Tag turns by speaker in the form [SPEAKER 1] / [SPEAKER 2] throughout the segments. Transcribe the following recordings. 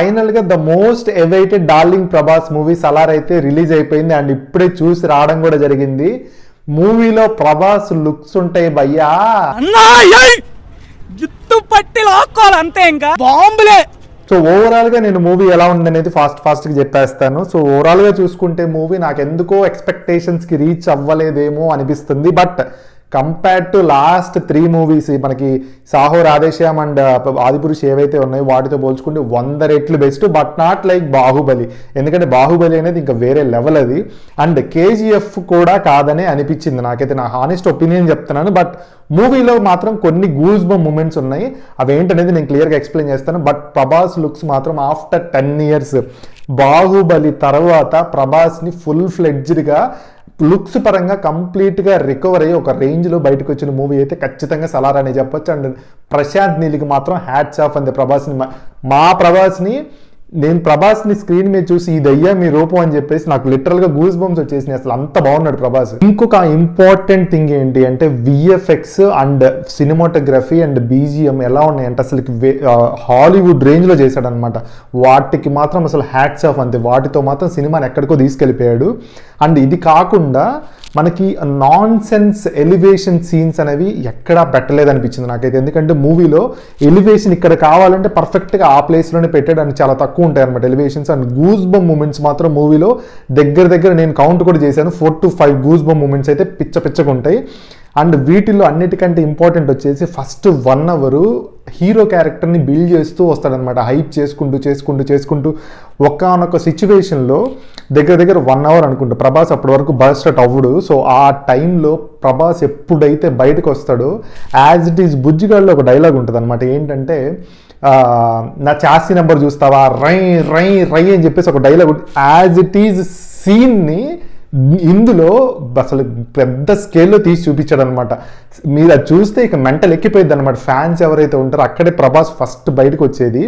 [SPEAKER 1] ఫైనల్గా the most awaited darling Prabhas movie Salaar అయితే release అయిపోయింది అండ్ ఇప్పుడే చూసి రావడం కూడా జరిగింది. మూవీలో ప్రభాస్ లుక్స్ ఉంటాయి భయ్యా,
[SPEAKER 2] జుట్టు పట్టి లాక్కోవాలి అంతే, ఇంకా బాంబులే.
[SPEAKER 1] సో ఓవరాల్గా నేను మూవీ ఎలా ఉందనేది ఫాస్ట్గా చెప్పేస్తాను. సో ఓవరాల్గా చూసుకుంటే మూవీ నాకు ఎందుకో ఎక్స్పెక్టేషన్స్కి రీచ్ అవ్వలేదేమో అనిపిస్తుంది. But compared to last 3 movies మనకి సాహో, రాధేశ్యామ్ అండ్ ఆదిపురుష్ ఏవైతే ఉన్నాయో వాటితో పోల్చుకుంటే 100 రెట్లు best. But not like Baahubali, ఎందుకంటే బాహుబలి అనేది ఇంకా వేరే లెవెల్ అది. అండ్ కేజీఎఫ్ కూడా కాదనే అనిపించింది నాకైతే, నా హానెస్ట్ ఒపీనియన్ చెప్తున్నాను. బట్ మూవీలో మాత్రం కొన్ని గూస్ బమ్ మూమెంట్స్ ఉన్నాయి, అవి ఏంటనేది నేను క్లియర్గా ఎక్స్ప్లెయిన్ చేస్తాను. బట్ ప్రభాస్ లుక్స్ మాత్రం ఆఫ్టర్ 10 years బాహుబలి తర్వాత ప్రభాస్ని ఫుల్ ఫ్లెడ్జ్డ్గా లుక్స్ పరంగా కంప్లీట్గా రికవర్ అయ్యి ఒక రేంజ్లో బయటకు వచ్చిన మూవీ అయితే ఖచ్చితంగా సలార్ అని చెప్పొచ్చు. అండ్ ప్రశాంత్ నీల్కి మాత్రం హ్యాట్స్ ఆఫ్ అంతే. ప్రభాస్ని నేను ప్రభాస్ని స్క్రీన్ మీద చూసి ఇదయ్యా మీ రూపం అని చెప్పేసి నాకు లిటరల్గా గూస్ బంప్స్ వచ్చేసినాయి, అసలు అంత బాగున్నాడు ప్రభాస్. ఇంకొక ఇంపార్టెంట్ థింగ్ ఏంటి అంటే VFX and cinematography and BGM ఎలా ఉన్నాయంటే అసలు హాలీవుడ్ రేంజ్లో చేశాడు అనమాట. వాటికి మాత్రం అసలు హ్యాట్స్ ఆఫ్ అంతే, వాటితో మాత్రం సినిమాని ఎక్కడికో తీసుకెళ్ళిపోయాడు. అండ్ ఇది కాకుండా మనకి నాన్ సెన్స్ ఎలివేషన్ సీన్స్ అనేవి ఎక్కడా పెట్టలేదు అనిపించింది నాకైతే. ఎందుకంటే మూవీలో ఎలివేషన్ ఇక్కడ కావాలంటే పర్ఫెక్ట్గా ఆ ప్లేస్లోనే పెట్టాడు అని చాలా తక్కువ ఉంటాయి అనమాట elevations. And goose bump moments మాత్రం మూవీలో దగ్గర నేను కౌంట్ కూడా చేశాను, 4 to 5 గూస్ బమ్ మూమెంట్స్ అయితే పిచ్చగా ఉంటాయి. అండ్ వీటిల్లో అన్నిటికంటే ఇంపార్టెంట్ వచ్చేసి ఫస్ట్ 1 hour హీరో క్యారెక్టర్ని బిల్డ్ చేస్తూ వస్తాడనమాట, హైప్ చేసుకుంటూ ఒకానొక సిచ్యువేషన్లో దగ్గర 1 hour అనుకుంటా ప్రభాస్ అప్పటి వరకు బర్స్ట్ అవ్వడు. సో ఆ టైంలో ప్రభాస్ ఎప్పుడైతే బయటకు వస్తాడో యాజ్ ఇట్ ఈజ్ బుజ్జిగాడ్లో ఒక డైలాగ్ ఉంటుంది అనమాట, ఏంటంటే నా చాసీ నెంబర్ చూస్తావా రై రై రై అని చెప్పేసి ఒక డైలాగ్. యాజ్ ఇట్ ఈజ్ సీన్ని ఇందులో అసలు పెద్ద స్కేల్లో తీసి చూపించాడు అనమాట. మీరు అది చూస్తే ఇక మెంటల్ ఎక్కిపోయింది అనమాట. ఫ్యాన్స్ ఎవరైతే ఉంటారో అక్కడే ప్రభాస్ ఫస్ట్ బయటకు వచ్చేది,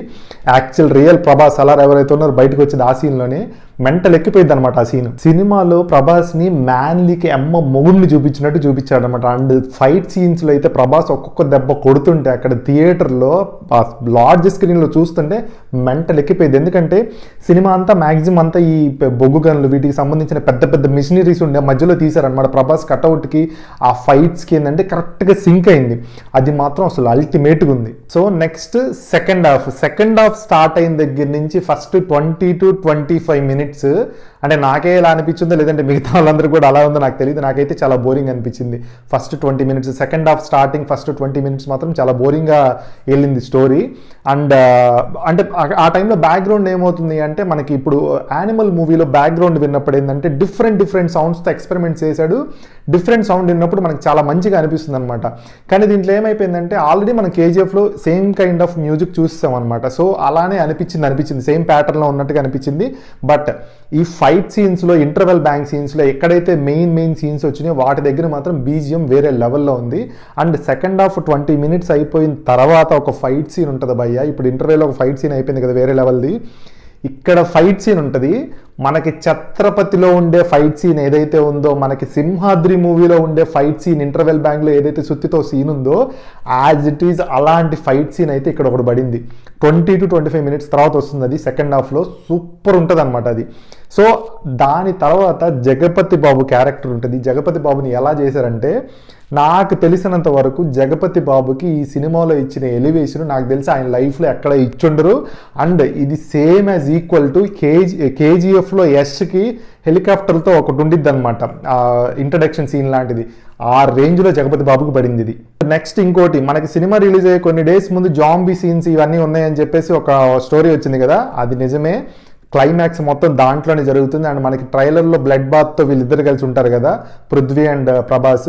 [SPEAKER 1] యాక్చువల్ రియల్ ప్రభాస్ అలా ఎవరైతే ఉన్నారో బయటకు వచ్చేది ఆ సీన్లోనే. మెంటల్ ఎక్కిపోయింది అనమాట ఆ సీన్. సినిమాలో ప్రభాస్ని మ్యాన్లీకి మొగుడిని చూపించినట్టు చూపించాడు అనమాట. అండ్ ఫైట్ సీన్స్లో అయితే ప్రభాస్ ఒక్కొక్క దెబ్బ కొడుతుంటే అక్కడ థియేటర్లో లార్జ్ స్క్రీన్లో చూస్తుంటే మెంటల్ ఎక్కిపోయింది. ఎందుకంటే సినిమా అంతా మ్యాక్సిమం అంతా ఈ బొగ్గు గన్లు వీటికి సంబంధించిన పెద్ద మిషనరీస్ ఉండే మధ్యలో తీశారనమాట. ప్రభాస్ కట్అవుట్కి ఆ ఫైట్స్కి ఏంటంటే కరెక్ట్గా సింక్ అయింది, అది మాత్రం అసలు అల్టిమేట్గా ఉంది. So next second half start అయిన దగ్గర నుంచి ఫస్ట్ 20 to 25 minutes అంటే నాకే ఎలా అనిపించిందో లేదంటే మిగతా వాళ్ళందరూ కూడా అలా ఉందో నాకు తెలియదు, నాకైతే చాలా బోరింగ్ అనిపించింది first 20 minutes. Second half starting first 20 minutes మాత్రం చాలా బోరింగ్గా వెళ్ళింది స్టోరీ. అండ్ అంటే ఆ టైంలో బ్యాక్గ్రౌండ్ ఏమవుతుంది అంటే మనకి ఇప్పుడు యానిమల్ మూవీలో బ్యాక్గ్రౌండ్ విన్నప్పుడు ఏంటంటే డిఫరెంట్ సౌండ్స్తో ఎక్స్పెరిమెంట్స్ చేశాడు. డిఫరెంట్ సౌండ్ విన్నప్పుడు మనకి చాలా మంచిగా అనిపిస్తుంది అనమాట. కానీ దీంట్లో ఏమైపోయిందంటే ఆల్రెడీ మనం కేజీఎఫ్లో సేమ్ కైండ్ ఆఫ్ మ్యూజిక్ చూస్తాం అనమాట. సో అలానే అనిపించింది సేమ్ ప్యాటర్న్లో ఉన్నట్టుగా అనిపించింది. బట్ ఈ ఫైట్ సీన్స్లో ఇంటర్వెల్ బ్యాంక్ సీన్స్లో ఎక్కడైతే మెయిన్ సీన్స్ వచ్చినాయో వాటి దగ్గర మాత్రం బీజిఎం వేరే లెవెల్లో ఉంది. అండ్ సెకండ్ హాఫ్ 20 minutes అయిపోయిన తర్వాత ఒక ఫైట్ సీన్ ఉంటుంది భయ్య. ఇప్పుడు ఇంటర్వెల్లో ఒక ఫైట్ సీన్ అయిపోయింది కదా వేరే లెవెల్ది, ఇక్కడ ఫైట్ సీన్ ఉంటుంది. మనకి ఛత్రపతిలో ఉండే ఫైట్ సీన్ ఏదైతే ఉందో, మనకి సింహాద్రి మూవీలో ఉండే ఫైట్ సీన్ ఇంటర్వెల్ బ్యాంక్లో ఏదైతే సుత్తితో సీన్ ఉందో యాజ్ ఇట్ ఈజ్ అలాంటి ఫైట్ సీన్ అయితే ఇక్కడ ఒకటి పడింది. 20 to 25 minutes తర్వాత వస్తుంది అది సెకండ్ హాఫ్లో. సూపర్ ఉంటుంది అనమాట అది. సో దాని తర్వాత జగపతి బాబు క్యారెక్టర్ ఉంటుంది. జగపతి బాబుని ఎలా చేశారంటే నాకు తెలిసినంత వరకు జగపతి బాబుకి ఈ సినిమాలో ఇచ్చిన ఎలివేషన్ నాకు తెలిసి ఆయన లైఫ్లో ఎక్కడ ఇచ్చుండరు. అండ్ ఇది సేమ్ యాజ్ ఈక్వల్ టు కేజీఎఫ్లో యష్కి హెలికాప్టర్తో ఒకటి ఉండిద్ది అనమాట, ఇంట్రడక్షన్ సీన్ లాంటిది. ఆ రేంజ్లో జగపతి బాబుకి పడింది ఇది. నెక్స్ట్ ఇంకోటి, మనకి సినిమా రిలీజ్ అయ్యే కొన్ని డేస్ ముందు జాంబీ సీన్స్ ఇవన్నీ ఉన్నాయని చెప్పేసి ఒక స్టోరీ వచ్చింది కదా, అది నిజమే. క్లైమాక్స్ మొత్తం దాంట్లోనే జరుగుతుంది. అండ్ మనకి ట్రైలర్లో బ్లడ్ బాత్తో వీళ్ళిద్దరు కలిసి ఉంటారు కదా, పృథ్వీ అండ్ ప్రభాస్.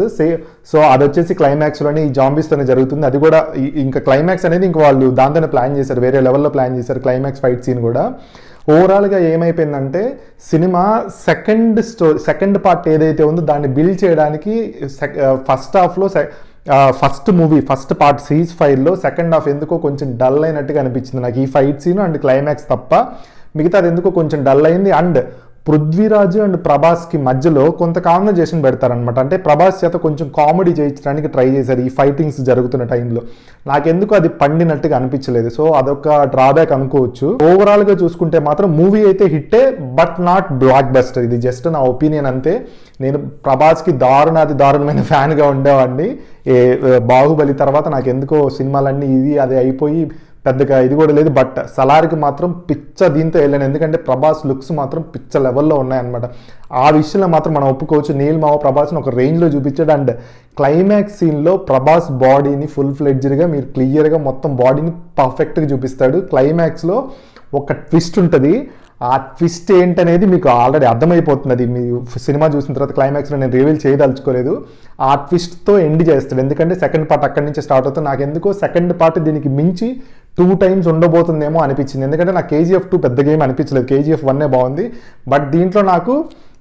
[SPEAKER 1] సో అది వచ్చేసి క్లైమాక్స్లోనే ఈ జాంబీస్తోనే జరుగుతుంది. అది కూడా ఇంకా క్లైమాక్స్ అనేది ఇంక వాళ్ళు దాంతోనే ప్లాన్ చేశారు, వేరే లెవెల్లో ప్లాన్ చేశారు క్లైమాక్స్ ఫైట్ సీన్ కూడా. ఓవరాల్గా ఏమైపోయిందంటే సినిమా సెకండ్ పార్ట్ ఏదైతే ఉందో దాన్ని బిల్డ్ చేయడానికి ఫస్ట్ హాఫ్లో ఫస్ట్ పార్ట్ సీజ్ ఫైర్లో సెకండ్ హాఫ్ ఎందుకో కొంచెం డల్ అయినట్టుగా అనిపించింది నాకు ఈ ఫైట్ సీన్ అండ్ క్లైమాక్స్ తప్ప. మిగతా అది ఎందుకో కొంచెం డల్ అయింది. అండ్ పృథ్వీరాజ్ అండ్ ప్రభాస్కి మధ్యలో కొంత కాన్వర్జేషన్ పెడతారనమాట. అంటే ప్రభాస్ చేత కొంచెం కామెడీ చేయించడానికి ట్రై చేశారు ఈ ఫైటింగ్స్ జరుగుతున్న టైంలో. నాకెందుకు అది పండినట్టుగా అనిపించలేదు. సో అదొక డ్రాబ్యాక్ అనుకోవచ్చు. ఓవరాల్గా చూసుకుంటే మాత్రం మూవీ అయితే హిట్టే, బట్ నాట్ బ్లాక్ బస్టర్. ఇది జస్ట్ నా ఒపీనియన్ అంతే. నేను ప్రభాస్కి దారుణమైన ఫ్యాన్గా ఉండేవాడిని. బాహుబలి తర్వాత నాకు ఎందుకో సినిమాలన్నీ ఇది అది అయిపోయి పెద్దగా ఇది కూడా లేదు. బట్ సలార్కి మాత్రం పిచ్చ దీంతో వెళ్ళాను, ఎందుకంటే ప్రభాస్ లుక్స్ మాత్రం పిచ్చ లెవెల్లో ఉన్నాయన్నమాట. ఆ విషయంలో మాత్రం మనం ఒప్పుకోవచ్చు. నీల్ మావ ప్రభాస్ని ఒక రేంజ్లో చూపించాడు. అండ్ క్లైమాక్స్ సీన్లో ప్రభాస్ బాడీని ఫుల్ ఫ్లెడ్జ్డ్గా మీరు క్లియర్గా మొత్తం బాడీని పర్ఫెక్ట్గా చూపిస్తాడు. క్లైమాక్స్లో ఒక ట్విస్ట్ ఉంటుంది. ఆ ట్విస్ట్ ఏంటనేది మీకు ఆల్రెడీ అర్థమైపోతుంది. అది మీ సినిమా చూసిన తర్వాత క్లైమాక్స్లో నేను రివీల్ చేయదలుచుకోలేదు. ఆ ట్విస్ట్తో ఎండ్ చేస్తాడు, ఎందుకంటే సెకండ్ పార్ట్ అక్కడి నుంచి స్టార్ట్ అవుతుంది. నాకు ఎందుకో సెకండ్ పార్ట్ దీనికి మించి 2 times ఉండబోతుందేమో అనిపించింది. ఎందుకంటే నాకు KGF 2 పెద్ద గేమ్ అనిపించలేదు, KGF 1 బాగుంది. బట్ దీంట్లో నాకు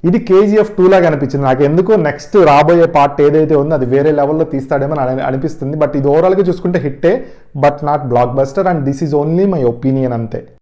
[SPEAKER 1] ఇది KGF 2 లాగా అనిపించింది. నాకు ఎందుకో నెక్స్ట్ రాబోయే పార్ట్ ఏదైతే ఉందో అది వేరే లెవెల్లో తీస్తాడేమో అనిపిస్తుంది. బట్ ఇది ఓవరాల్గా చూసుకుంటే హిట్టే, but not blockbuster. And this is only my opinion అంతే.